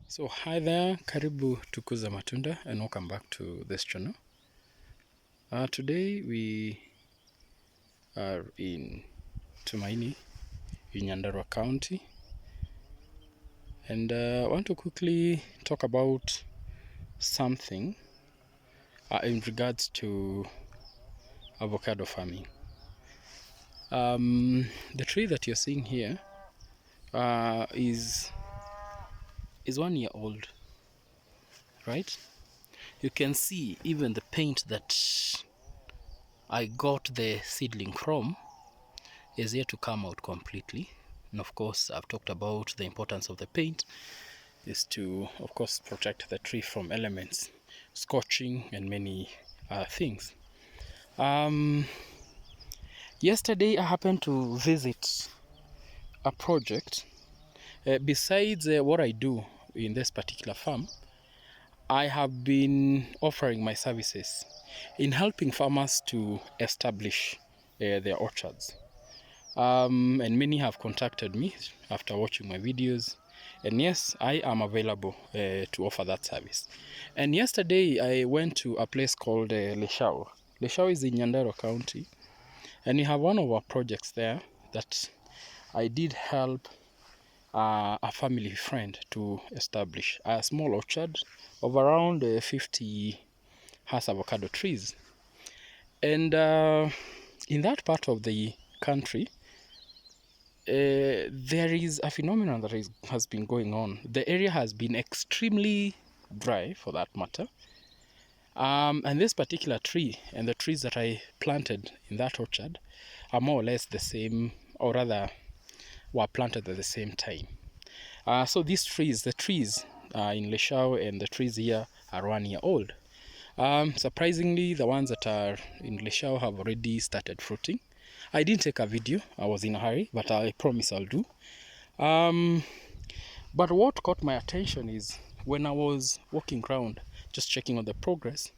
So hi there, karibu tukuza matunda and welcome back to this channel. Today we are in Tumaini in Nyandarua County, and I want to quickly talk about something in regards to avocado farming. The tree that you're seeing here is 1 year old, right? You can see even the paint that I got the seedling from is yet to come out completely. And of course, I've talked about the importance of the paint is to, of course, protect the tree from elements, scorching, and many things. Yesterday, I happened to visit a project. Besides what I do in this particular farm, I have been offering my services in helping farmers to establish their orchards. And many have contacted me after watching my videos, and yes, I am available to offer that service. And yesterday I went to a place called Leshao. Leshao is in Nyandarua County, and we have one of our projects there that I did help a family friend to establish a small orchard of around 50 avocado trees. And in that part of the country, there is a phenomenon that has been going on. The area has been extremely dry, for that matter. And this particular tree and the trees that I planted in that orchard are more or less the same, or rather were planted at the same time. So these trees, the trees in Leshao and the trees here are 1 year old. Surprisingly, the ones that are in Leshao have already started fruiting. I didn't take a video, I was in a hurry, but I promise I'll do. But what caught my attention is when I was walking around, just checking on the progress.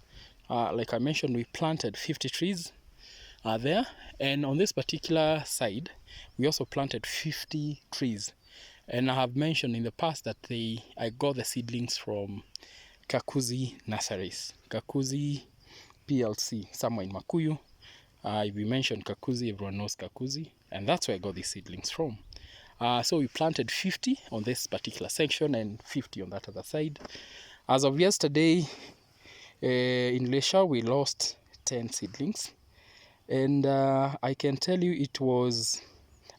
Like I mentioned, we planted 50 trees there, and on this particular side, we also planted 50 trees. And I have mentioned in the past that I got the seedlings from Kakuzi Nurseries, Kakuzi PLC, somewhere in Makuyu. If we mentioned Kakuzi, everyone knows Kakuzi, and that's where I got these seedlings from. So we planted 50 on this particular section and 50 on that other side. As of yesterday, in Lesha, we lost 10 seedlings, and I can tell you it was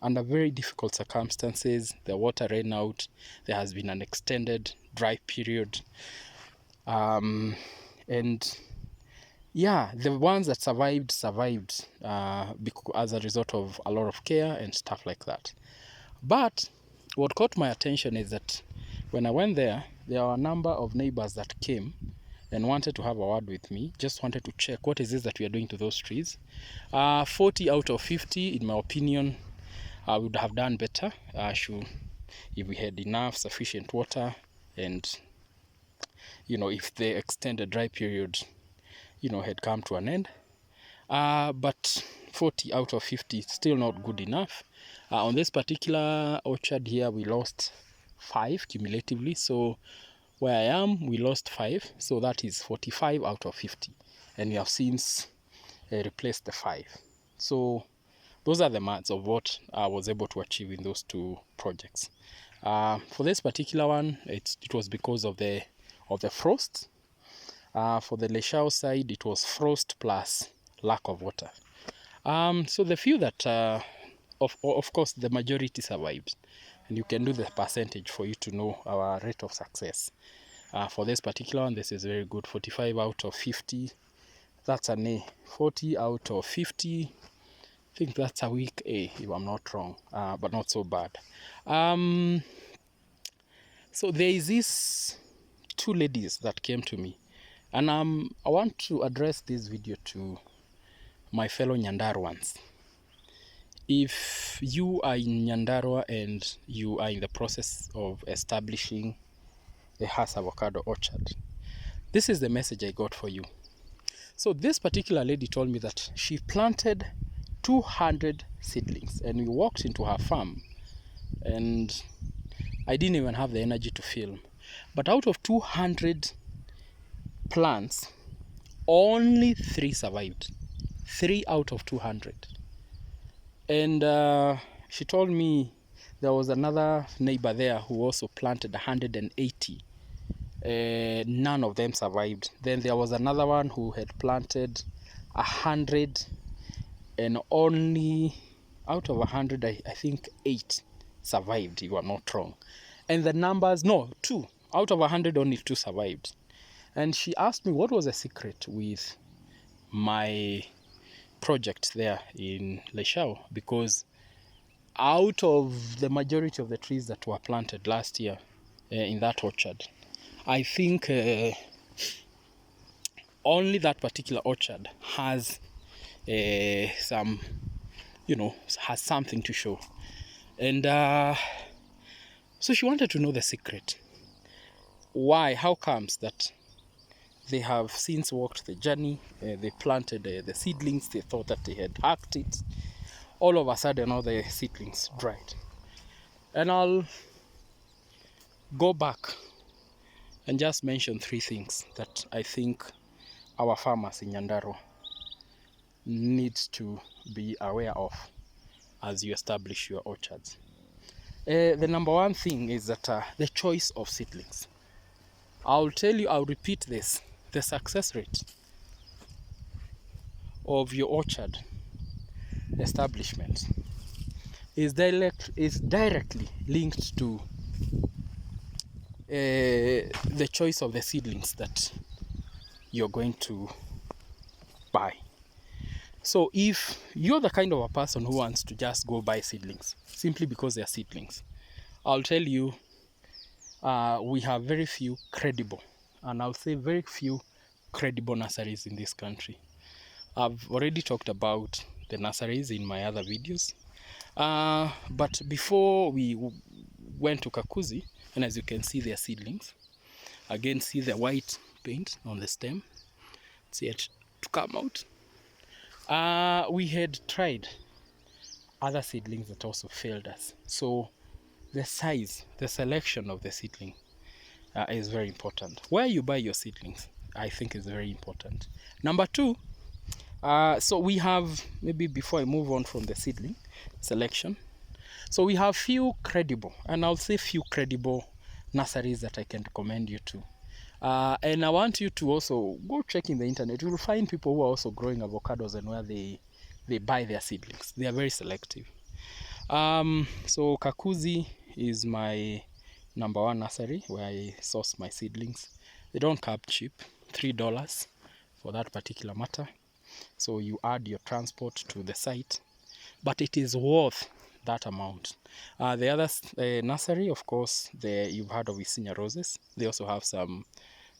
under very difficult circumstances. The water ran out, there has been an extended dry period, and yeah, the ones that survived as a result of a lot of care and stuff like that. But what caught my attention is that when I went there were a number of neighbors that came and wanted to have a word with me, just wanted to check what is this that we are doing to those trees. 40 out of 50, in my opinion, I would have done better if we had enough sufficient water, and if the extended dry period had come to an end. But 40 out of 50 still not good enough. On this particular orchard here, we lost 5 cumulatively. So where I am, we lost 5, so that is 45 out of 50, and we have since replaced the 5. So those are the maths of what I was able to achieve in those two projects. For this particular one, it was because of the frost. For the Leshao side, it was frost plus lack of water. So the few that, of course, the majority survived, and you can do the percentage for you to know our rate of success. For this particular one, this is very good. 45 out of 50, that's an A. 40 out of 50, I think that's a weak A, if I'm not wrong, but not so bad. So there is these 2 ladies that came to me, and I want to address this video to my fellow Nyandaruans. If you are in Nyandarua and you are in the process of establishing a avocado orchard, this is the message I got for you. So this particular lady told me that she planted 200 seedlings, and we walked into her farm, and I didn't even have the energy to film. But out of 200 plants, only 3 survived. 3 out of 200. And she told me there was another neighbor there who also planted 180. None of them survived. Then there was another one who had planted 100, and only out of 100, I think 8 survived, you are not wrong. And the numbers, no, 2 out of 100, only 2 survived. And she asked me what was the secret with my project there in Leshao, because out of the majority of the trees that were planted last year in that orchard, I think only that particular orchard has some, has something to show. And so she wanted to know the secret. Why? How comes that they have since walked the journey? They planted the seedlings. They thought that they had hacked it. All of a sudden, all the seedlings dried. And I'll go back and just mention 3 things that I think our farmers in Nyandarua need to be aware of as you establish your orchards. The number 1 thing is that the choice of seedlings. I'll repeat this. The success rate of your orchard establishment is directly linked to the choice of the seedlings that you're going to buy. So if you're the kind of a person who wants to just go buy seedlings simply because they're seedlings, I'll tell you we have very few credible, and I'll say very few credible nurseries in this country. I've already talked about the nurseries in my other videos, but before we went to Kakuzi, and as you can see, they are seedlings. Again, see the white paint on the stem. It's yet to come out. We had tried other seedlings that also failed us. So the size, the selection of the seedling is very important. Where you buy your seedlings, I think, is very important. Number 2, so we have, maybe before I move on from the seedling selection, so we have few credible, and I'll say few credible nurseries that I can recommend you to. And I want you to also go check in the internet. You will find people who are also growing avocados and where they buy their seedlings. They are very selective. So Kakuzi is my number 1 nursery where I source my seedlings. They don't come cheap, $3 for that particular matter. So you add your transport to the site, but it is worth that amount. The other nursery, of course, you've heard of Isinya Roses. They also have some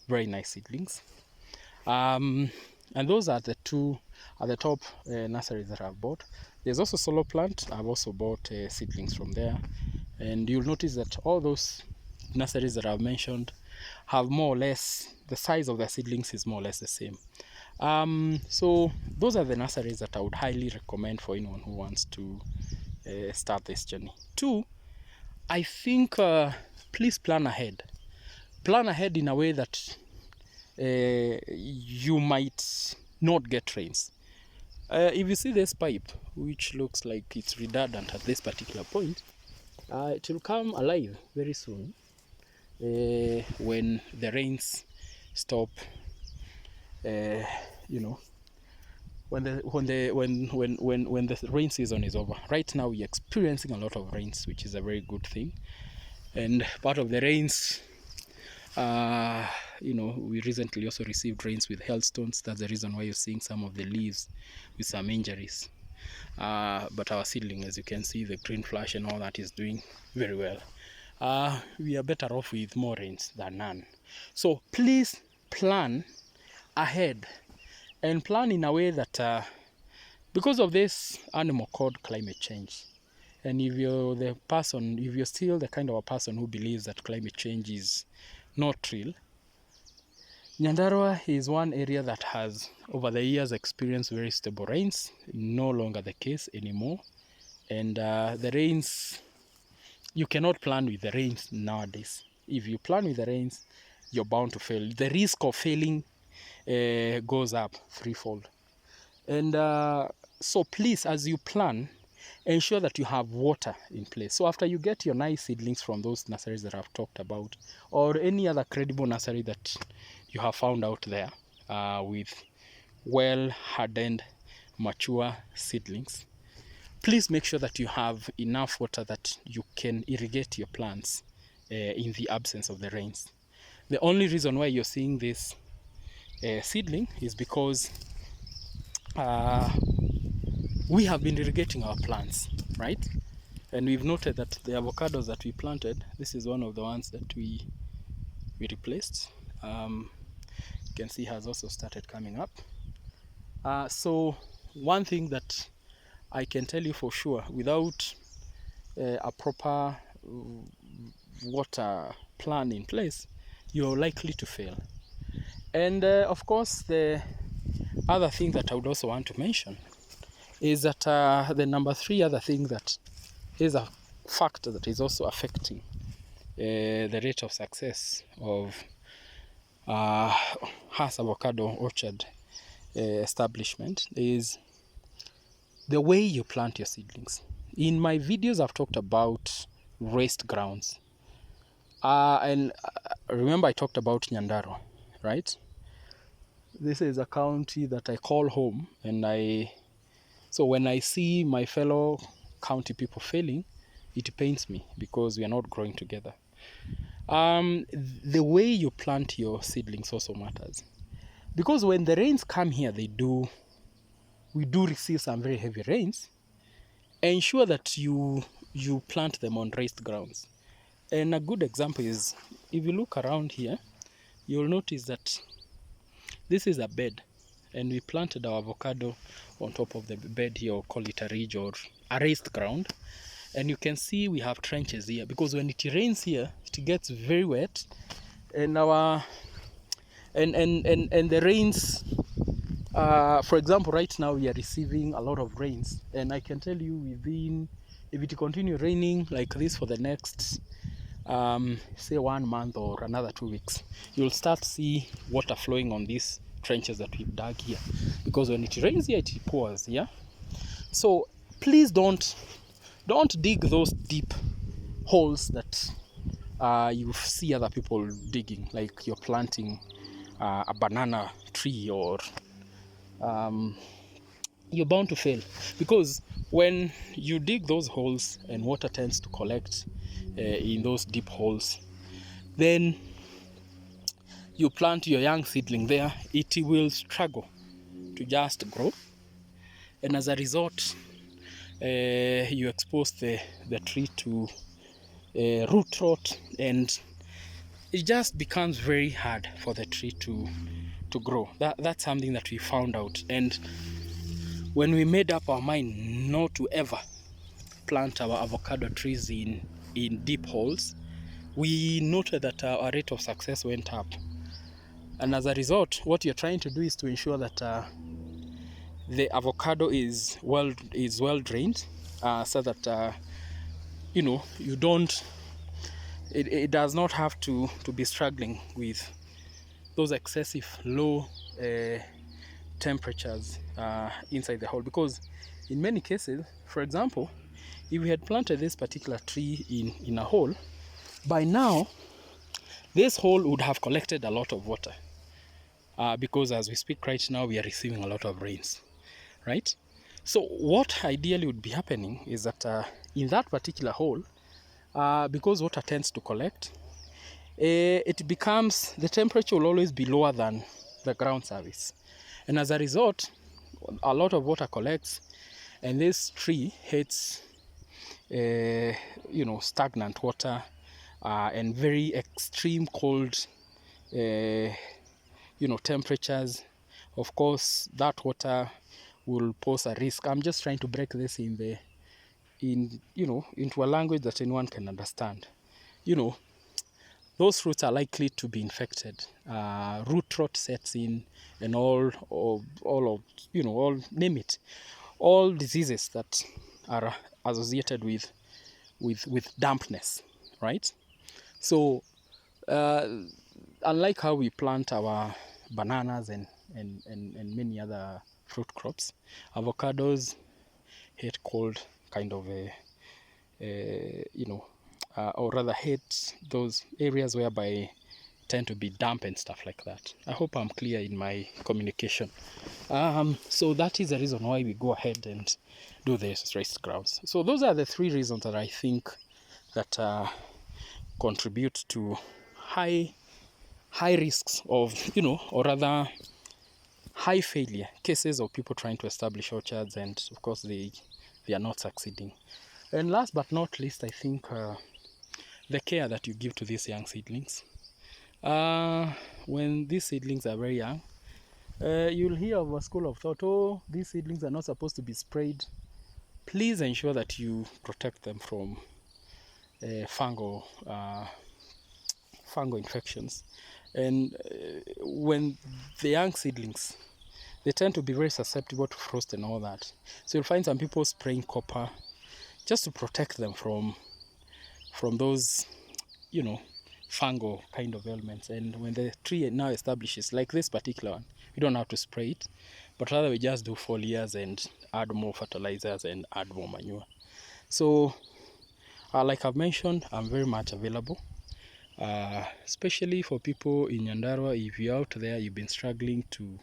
very nice seedlings. And those are the 2 at the top nurseries that I've bought. There's also Solo Plant. I've also bought seedlings from there. And you'll notice that all those nurseries that I've mentioned have more or less, the size of their seedlings is more or less the same. So those are the nurseries that I would highly recommend for anyone who wants to start this journey. 2, I think please plan ahead. Plan ahead in a way that you might not get rains. If you see this pipe, which looks like it's redundant at this particular point, it will come alive very soon when the rains stop. When the rain season is over. Right now we're experiencing a lot of rains, which is a very good thing. And part of the rains, we recently also received rains with hailstones. That's the reason why you're seeing some of the leaves with some injuries. But our seedling, as you can see, the green flash and all that is doing very well. We are better off with more rains than none. So please plan ahead, and plan in a way that because of this animal called climate change, and if you're still the kind of a person who believes that climate change is not real, Nyandarua is one area that has over the years experienced very stable rains. No longer the case anymore. And the rains, you cannot plan with the rains nowadays. if you plant with the rains, you're bound to fail. The risk of failing goes up threefold. And so please, as you plan, ensure that you have water in place. So after you get your nice seedlings from those nurseries that I've talked about, or any other credible nursery that you have found out there with well hardened, mature seedlings, please make sure that you have enough water that you can irrigate your plants in the absence of the rains. The only reason why you're seeing this seedling is because we have been irrigating our plants, right? And we've noted that the avocados that we planted, this is one of the ones that we replaced. You can see has also started coming up. So one thing that I can tell you for sure, without a proper water plan in place, you're likely to fail. And of course, the other thing that I would also want to mention is that the number 3 other thing that is a factor that is also affecting the rate of success of Hass avocado orchard establishment is the way you plant your seedlings. In my videos, I've talked about raised grounds. And remember I talked about Nyandarua, right? This is a county that I call home, and so when I see my fellow county people failing, it pains me because we are not growing together. The way you plant your seedlings also matters, because when the rains come here, we do receive some very heavy rains. Ensure that you plant them on raised grounds. And a good example is, if you look around here, you'll notice that this is a bed, and we planted our avocado on top of the bed here, or call it a ridge or a raised ground. And you can see we have trenches here, because when it rains here, it gets very wet, and the rains, for example, right now we are receiving a lot of rains, and I can tell you, if it continue raining like this for the next say 1 month or another 2 weeks, you'll start to see water flowing on these trenches that we've dug here, because when it rains here, it pours. Yeah, so please don't dig those deep holes that you see other people digging, like you're planting a banana tree, or you're bound to fail, because when you dig those holes and water tends to collect in those deep holes, then you plant your young seedling there, it will struggle to just grow, and as a result you expose the tree to root rot, and it just becomes very hard for the tree to grow. That's something that we found out, and when we made up our mind not to ever plant our avocado trees in deep holes, we noted that our rate of success went up. And as a result, what you're trying to do is to ensure that the avocado is well drained, so that you don't, it does not have to be struggling with those excessive low temperatures inside the hole. Because in many cases, for example, if we had planted this particular tree in a hole, by now this hole would have collected a lot of water, because as we speak right now, we are receiving a lot of rains, right? So what ideally would be happening is that in that particular hole, because water tends to collect, it becomes, the temperature will always be lower than the ground surface, and as a result, a lot of water collects, and this tree hates stagnant water and very extreme cold temperatures. Of course, that water will pose a risk. I'm just trying to break this into a language that anyone can understand. Those fruits are likely to be infected. Root rot sets in, and all name it, all diseases that are associated with dampness, right? So Unlike how we plant our bananas and many other fruit crops, avocados hate cold kind of or rather hate those areas whereby tend to be damp and stuff like that. I hope I'm clear in my communication. So that is the reason why we go ahead and do this raised grounds. So those are the three reasons that I think that contribute to high risks of, or rather high failure cases of people trying to establish orchards, and of course they are not succeeding. And last but not least, I think the care that you give to these young seedlings. When these seedlings are very young, you'll hear of a school of thought, oh, these seedlings are not supposed to be sprayed. Please ensure that you protect them from fungal infections. And when the young seedlings, they tend to be very susceptible to frost and all that. So you'll find some people spraying copper just to protect them from those, fungal kind of ailments. And when the tree now establishes, like this particular one, we don't have to spray it, but rather we just do foliars and add more fertilizers and add more manure. So like I've mentioned, I'm very much available, especially for people in Nyandarua. If you're out there, you've been struggling to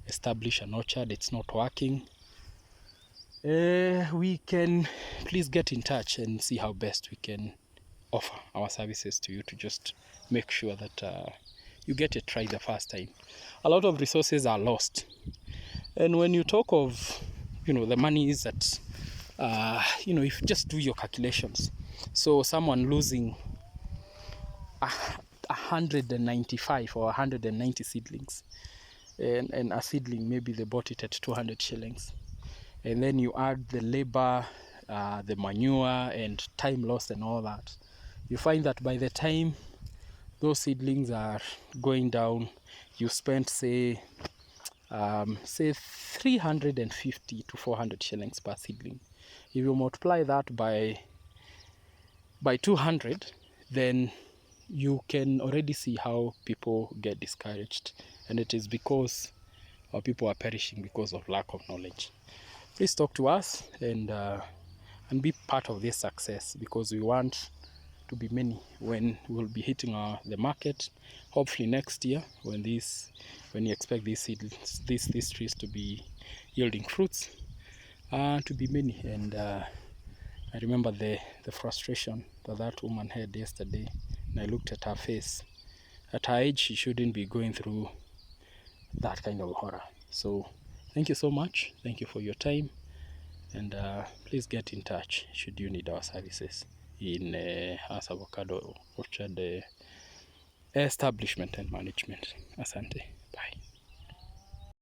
establish an orchard, it's not working, we can please get in touch and see how best we can offer our services to you to just make sure that you get it right the first time. A lot of resources are lost, and when you talk of the money is that if you just do your calculations, so someone losing 195 or 190 seedlings, and a seedling, maybe they bought it at 200 shillings, and then you add the labor, the manure and time lost and all that, you find that by the time those seedlings are going down, you spent say 350 to 400 shillings per seedling. If you multiply that by 200, then you can already see how people get discouraged, and it is because people are perishing because of lack of knowledge. Please talk to us and be part of this success, because we want to be many when we'll be hitting the market, hopefully next year, when you expect these seeds, these trees to be yielding fruits, to be many. And I remember the frustration that woman had yesterday, and I looked at her face. At her age, she shouldn't be going through that kind of horror. So thank you so much. Thank you for your time, and please get in touch should you need our services in house avocado orchard establishment and management. Asante. Bye.